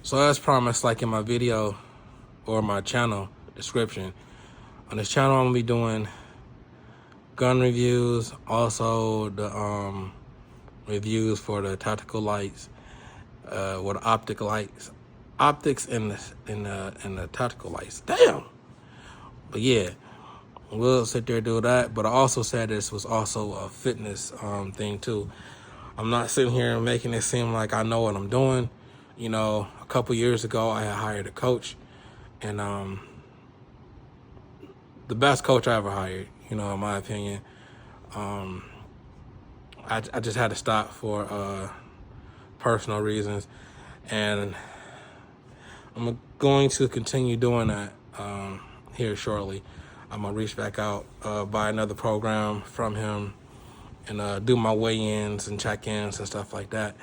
So as promised, like in my video or my channel description, on this channel I'm gonna be doing gun reviews, also the reviews for the tactical lights, with optic lights, optics in the tactical lights. Damn. But yeah, we'll sit there and do that. But I also said this was also a fitness thing too. I'm not sitting here making it seem like I know what I'm doing. You know, a couple years ago, I had hired a coach, and the best coach I ever hired, you know, in my opinion. I just had to stop for personal reasons, and I'm going to continue doing that here shortly. I'm gonna reach back out, buy another program from him, and do my weigh-ins and check-ins and stuff like that.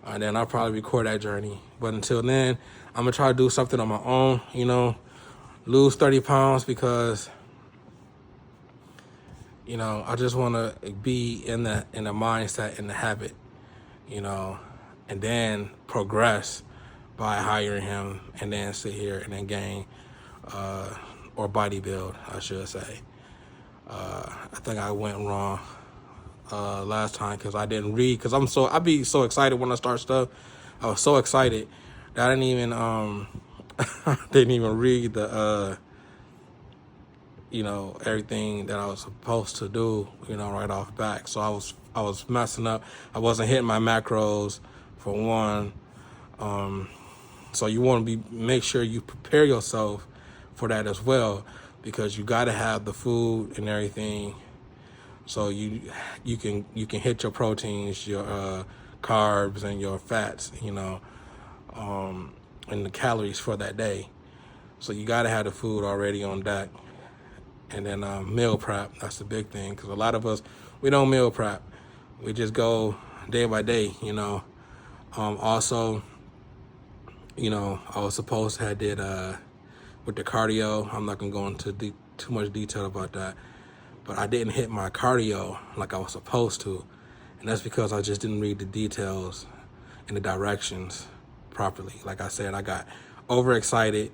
And then I'll probably record that journey. But until then, I'm gonna try to do something on my own, you know, lose 30 pounds because, you know, I just wanna be in the mindset, in the habit, you know, and then progress by hiring him and then sit here and then gain, or bodybuild, I should say. I think I went wrong last time because I didn't read, because I be so excited when I start stuff. I was so excited that I didn't even didn't even read the you know, everything that I was supposed to do, you know, right off back. So I was messing up. I wasn't hitting my macros for one. So you want to make sure you prepare yourself for that as well, because you got to have the food and everything, so you can hit your proteins, your carbs, and your fats, you know, and the calories for that day. So you got to have the food already on deck, and then meal prep. That's the big thing, because a lot of us, we don't meal prep. We just go day by day, you know. Also, you know, I was supposed to have did with the cardio. I'm not gonna go into too much detail about that, but I didn't hit my cardio like I was supposed to, and that's because I just didn't read the details and the directions properly. Like I said, I got overexcited,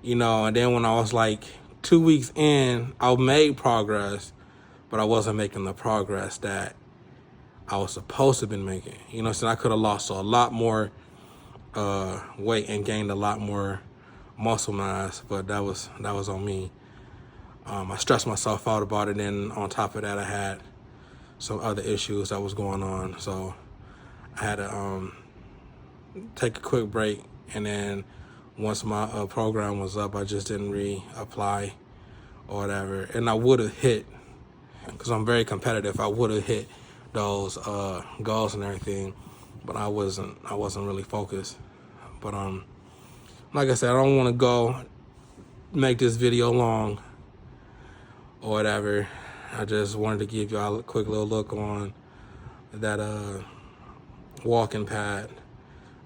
you know, and then when I was like 2 weeks in, I made progress, but I wasn't making the progress that I was supposed to have been making. You know, so I could have lost a lot more weight and gained a lot more muscle mass, but that was on me. I stressed myself out about it, and on top of that, I had some other issues that was going on, so I had to take a quick break. And then once my program was up, I just didn't reapply or whatever, and I would have hit, because I'm very competitive, I would have hit those goals and everything, but I wasn't really focused. But like I said, I don't want to go make this video long or whatever. I just wanted to give y'all a quick little look on that walking pad.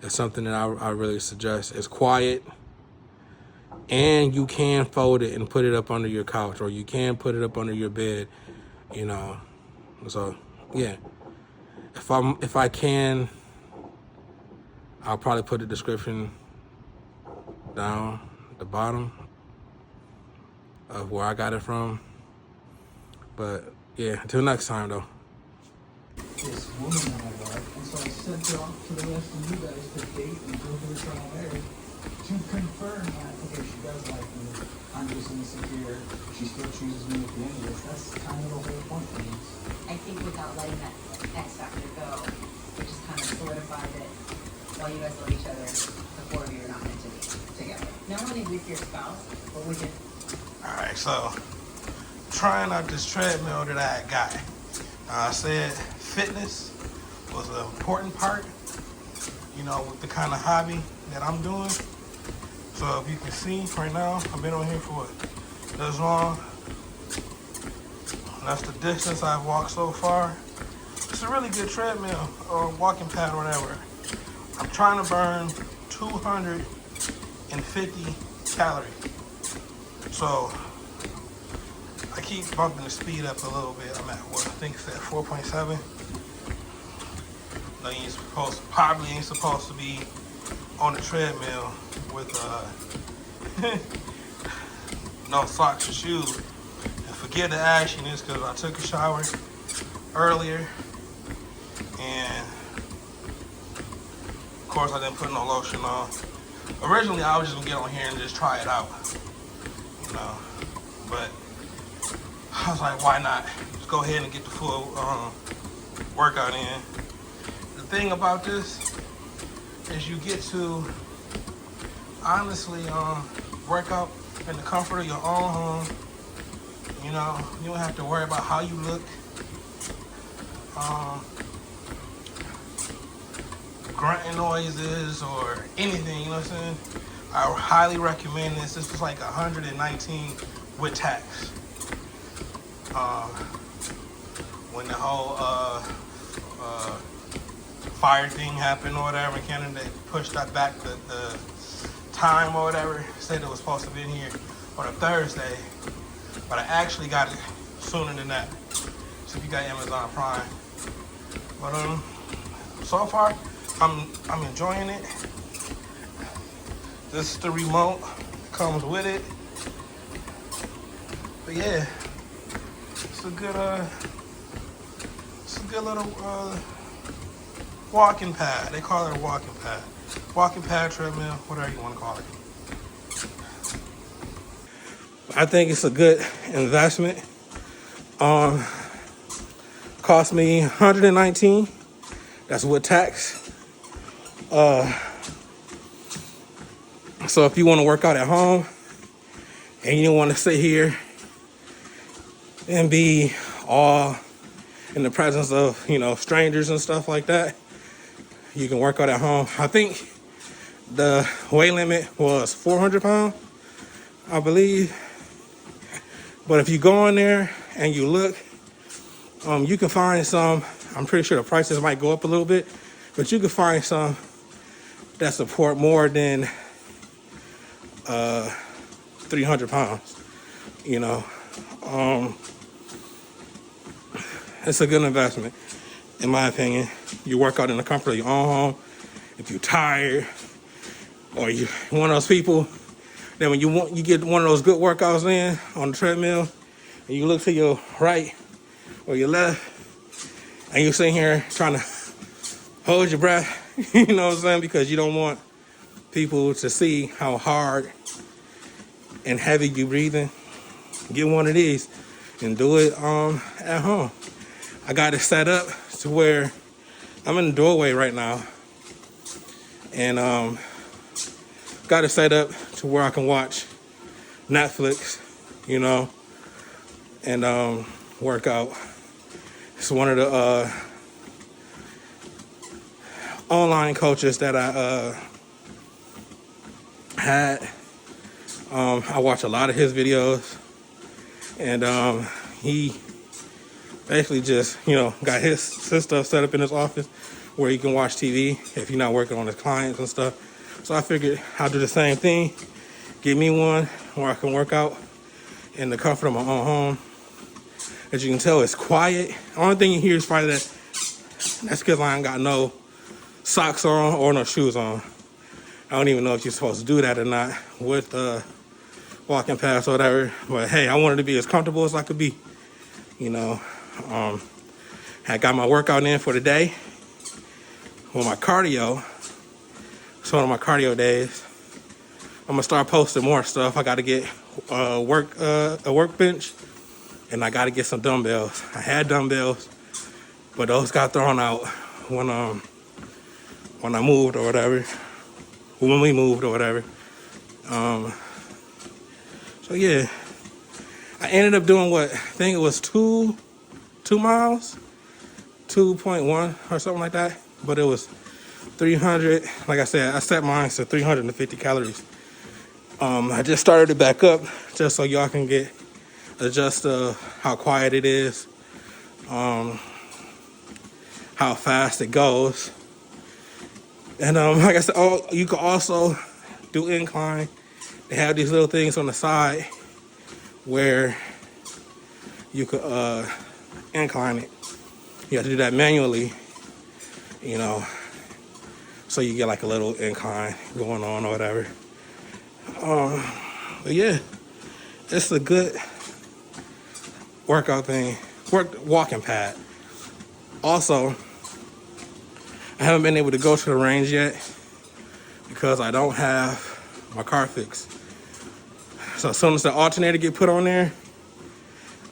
It's something that I really suggest. It's quiet, and you can fold it and put it up under your couch, or you can put it up under your bed, you know. So yeah, if I can, I'll probably put the description down at the bottom of where I got it from. But yeah, until next time though. This woman that I like, and so I sent her off to the rest of you guys to date and go to the trial marriage to confirm that, okay, she does like me, I'm just insecure, she still chooses me at the end of this. That's kind of the whole point for me. I think without letting that X factor go, it just kind of solidified it while you guys love each other, the four of you are not meant to be together. Not only with your spouse, but with your... All right, so trying out this treadmill that I got. I said fitness was an important part, you know, with the kind of hobby that I'm doing. So if you can see right now, I've been on here for what, this long. That's the distance I've walked so far. It's a really good treadmill or walking pad or whatever. I'm trying to burn 250 calories. So I keep bumping the speed up a little bit. I'm at what I think it's at 4.7. Probably ain't supposed to be on the treadmill with no socks or shoes. And forgive the ashiness because I took a shower earlier, and of course I didn't put no lotion on. Originally I was just gonna get on here and just try it out, you know, but I was like, why not? Just go ahead and get the full workout in. The thing about this is you get to honestly work out in the comfort of your own home. You know, you don't have to worry about how you look. Grunting noises or anything, you know what I'm saying? I highly recommend this. This was like 119 with tax. When the whole fire thing happened or whatever in Canada, they pushed that back the time or whatever. Said it was supposed to be in here on a Thursday, but I actually got it sooner than that. So if you got Amazon Prime, but so far I'm enjoying it. This is the remote, comes with it. But yeah, it's a good little walking pad. They call it a walking pad. Walking pad, treadmill, whatever you want to call it. I think it's a good investment. Cost me $119. That's with tax. So if you want to work out at home and you don't want to sit here and be all in the presence of, you know, strangers and stuff like that, you can work out at home. I think the weight limit was 400 pounds, I believe. But if you go in there and you look, you can find some, I'm pretty sure the prices might go up a little bit, but you can find some that support more than 300 pounds, you know. It's a good investment, in my opinion. You work out in the comfort of your own home. If you're tired, or you're one of those people that when you get one of those good workouts in on the treadmill, and you look to your right or your left, and you're sitting here trying to hold your breath, you know what I'm saying? Because you don't want people to see how hard and heavy you breathing. Get one of these and do it at home. I got it set up to where I'm in the doorway right now, and got it set up to where I can watch Netflix, you know, and work out. It's one of the online coaches that I had. I watch a lot of his videos, and he basically just, you know, got his stuff set up in his office where he can watch TV if he's not working on his clients and stuff. So I figured I'll do the same thing. Get me one where I can work out in the comfort of my own home. As you can tell, it's quiet. The only thing you hear is probably that's because I ain't got no socks on or no shoes on. I don't even know if you're supposed to do that or not with walking past or whatever. But hey, I wanted to be as comfortable as I could be, you know. I got my workout in for the day. With my cardio, it's one of my cardio days. I'm gonna start posting more stuff. I got to get a workbench, and I got to get some dumbbells. I had dumbbells, but those got thrown out when I moved or whatever. When we moved or whatever. So yeah, I ended up doing what I think it was 2 miles, 2.1 or something like that. But it was 300. Like I said, I set mine to 350 calories. I just started it back up just so y'all can get adjust how quiet it is, how fast it goes. And like I said, you can also do incline. They have these little things on the side where you could incline it. You have to do that manually, you know. So you get like a little incline going on or whatever. But yeah, it's a good workout thing, walking pad. Also, I haven't been able to go to the range yet because I don't have my car fixed. So as soon as the alternator get put on there,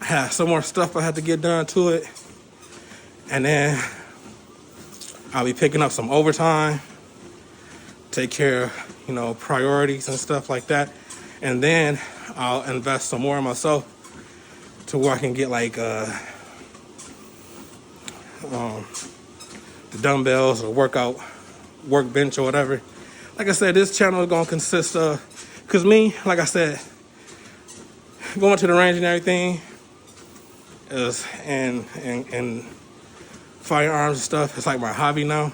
I have some more stuff I have to get done to it. And then I'll be picking up some overtime, take care of, priorities and stuff like that. And then I'll invest some more in myself to where I can get like the dumbbells or workbench or whatever. Like I said, this channel is gonna consist of, cause me, like I said, going to the range and everything is and firearms and stuff. It's like my hobby now.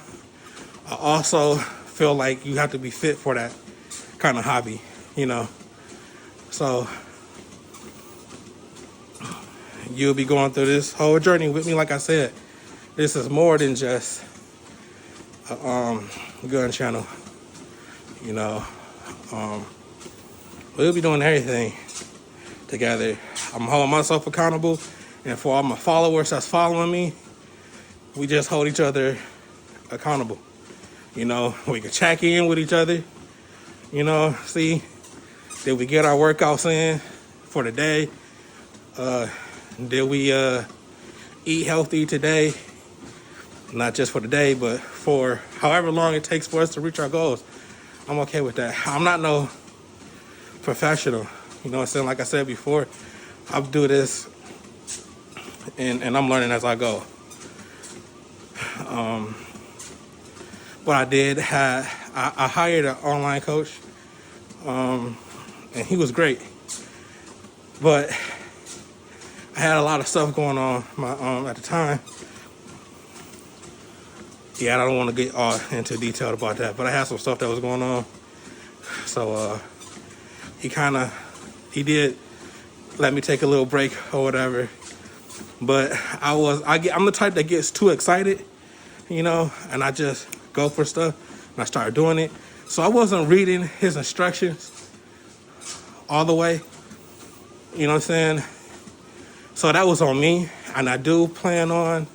I also feel like you have to be fit for that kind of hobby, So you'll be going through this whole journey with me. Like I said, this is more than just a gun channel. We'll be doing everything together. I'm holding myself accountable, and for all my followers that's following me, we just hold each other accountable. We can check in with each other, see, did we get our workouts in for the day? Did we eat healthy today? Not just for the day, but for however long it takes for us to reach our goals. I'm okay with that. I'm not no professional. Like I said before, I do this and I'm learning as I go. What I did, I hired an online coach, and he was great. But I had a lot of stuff going on at the time. Yeah, I don't want to get all into detail about that, but I had some stuff that was going on. So he did let me take a little break or whatever. But I'm the type that gets too excited, and I just go for stuff and I started doing it. So I wasn't reading his instructions all the way. You know what I'm saying? So that was on me, and I do plan on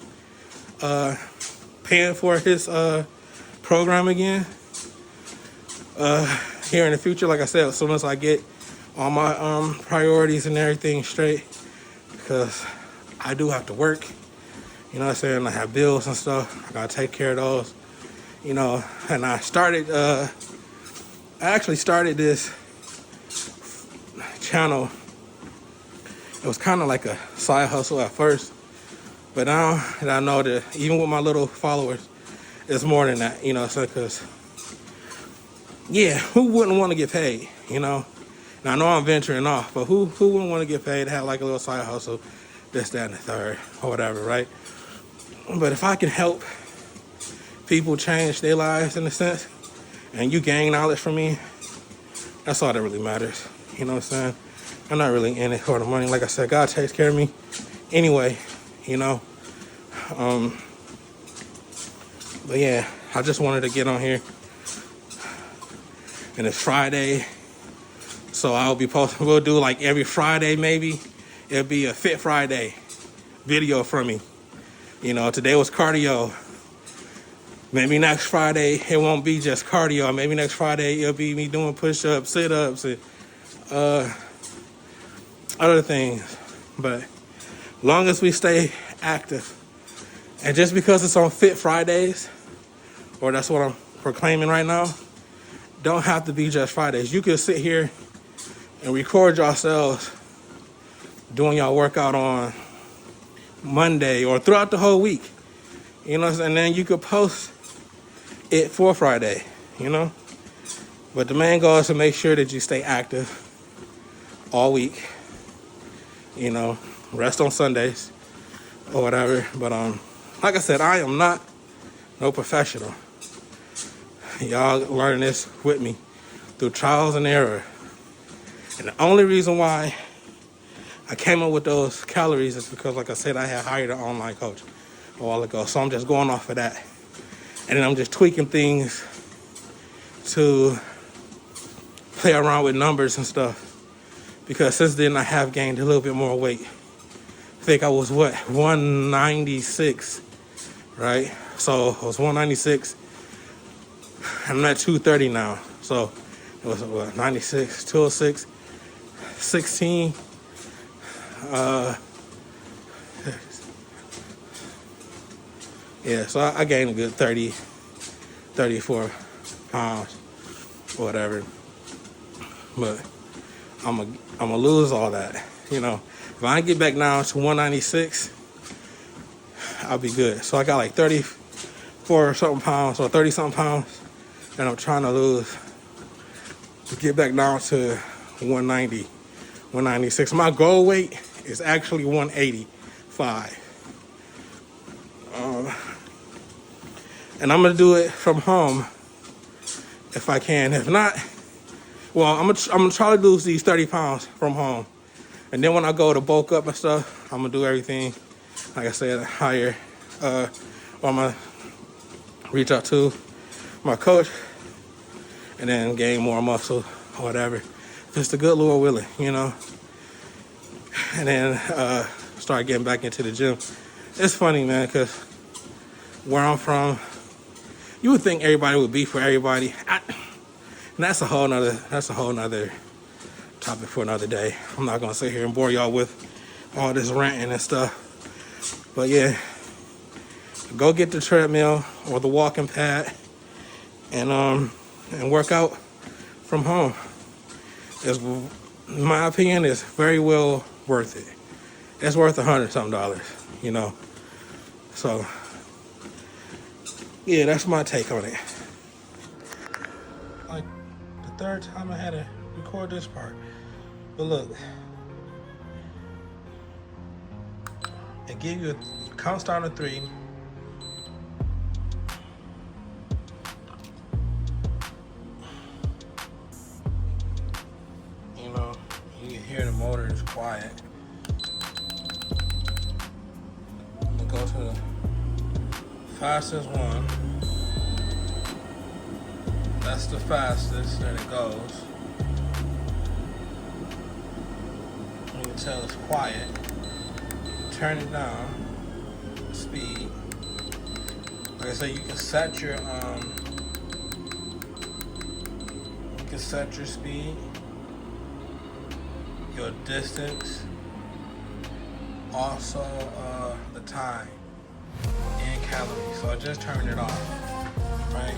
paying for his program again here in the future. Like I said, as soon as I get all my priorities and everything straight, because I do have to work. You know what I'm saying? I have bills and stuff. I gotta take care of those. And I actually started this channel. It was kind of like a side hustle at first, but now that I know that even with my little followers, it's more than that, because, yeah, who wouldn't want to get paid, Now, I know I'm venturing off, but who wouldn't want to get paid to have like a little side hustle, this, that, and the third, or whatever, right? But if I can help people change their lives in a sense, and you gain knowledge from me, that's all that really matters. You know what I'm saying? I'm not really in it for the money. Like I said, God takes care of me anyway, But yeah, I just wanted to get on here. And it's Friday, so we'll do like every Friday maybe. It'll be a Fit Friday video from me. Today was cardio. Maybe next Friday it won't be just cardio. Maybe next Friday it'll be me doing push-ups, sit-ups, and other things. But long as we stay active, and just because it's on Fit Fridays, or that's what I'm proclaiming right now, don't have to be just Fridays. You can sit here and record yourselves doing your workout on Monday or throughout the whole week, and then you could post it for Friday, But the main goal is to make sure that you stay active all week, rest on Sundays or whatever. But like I said, I am not no professional. Y'all learning this with me through trials and error. And the only reason why I came up with those calories is because, like I said, I had hired an online coach a while ago. So I'm just going off of that. And then I'm just tweaking things to play around with numbers and stuff. Because since then I have gained a little bit more weight. I think I was 196, right? So I was 196. I'm at 230 now. So it was what, 96, 206, 16. Yeah, so I gained a good 30, 34 pounds or whatever. But I'm gonna lose all that, you know. If I get back down to 196, I'll be good. So I got like 34 something pounds or 30 something pounds that I'm trying to lose to get back down to 190, 196. My goal weight is actually 185. And I'm gonna do it from home if I can. If not, well, I'm gonna try to lose these 30 pounds from home. And then when I go to bulk up and stuff, I'm gonna do everything, like I said, higher. Or I'm gonna reach out to my coach and then gain more muscle or whatever. Just the good Lord willing, you know. And then start getting back into the gym. It's funny, man, because where I'm from, you would think everybody would be for everybody. And that's a whole nother topic for another day. I'm not gonna sit here and bore y'all with all this ranting and stuff. But yeah, go get the treadmill or the walking pad and work out from home. It's, in my opinion, it's very well worth it. It's worth $100-something, you know. So yeah, that's my take on it. Like the third time I had to record this part. But look, it gives you counts down to 3. You know, you can hear the motor is quiet. I'm gonna go to the fastest one. That's the fastest that it goes. You can tell it's quiet. Turn it down. Speed. Like I said, you can set your speed, your distance, also the time and calories. So I just turned it off. Right?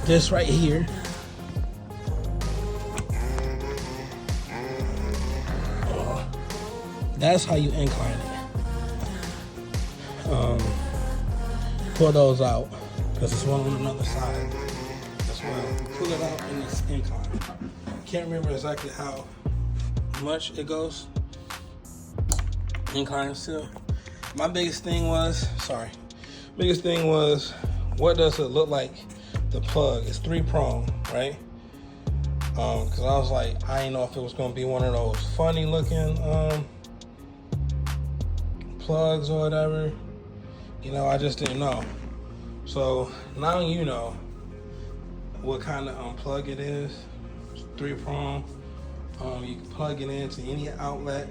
This right here. That's how you incline it. Pull those out because it's one on another side as well. Pull it out and it's incline. Can't remember exactly how much it goes. Incline still. My biggest thing was, what does it look like? The plug. It's 3-prong, right? Because I was like, I didn't know if it was going to be one of those funny looking plugs or whatever. You know, I just didn't know. So now you know what kind of plug it is. It's 3-prong. You can plug it into any outlet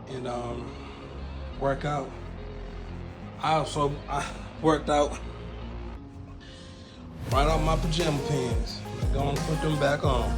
and work out. I worked out right off my pajama pants. I'm going to put them back on.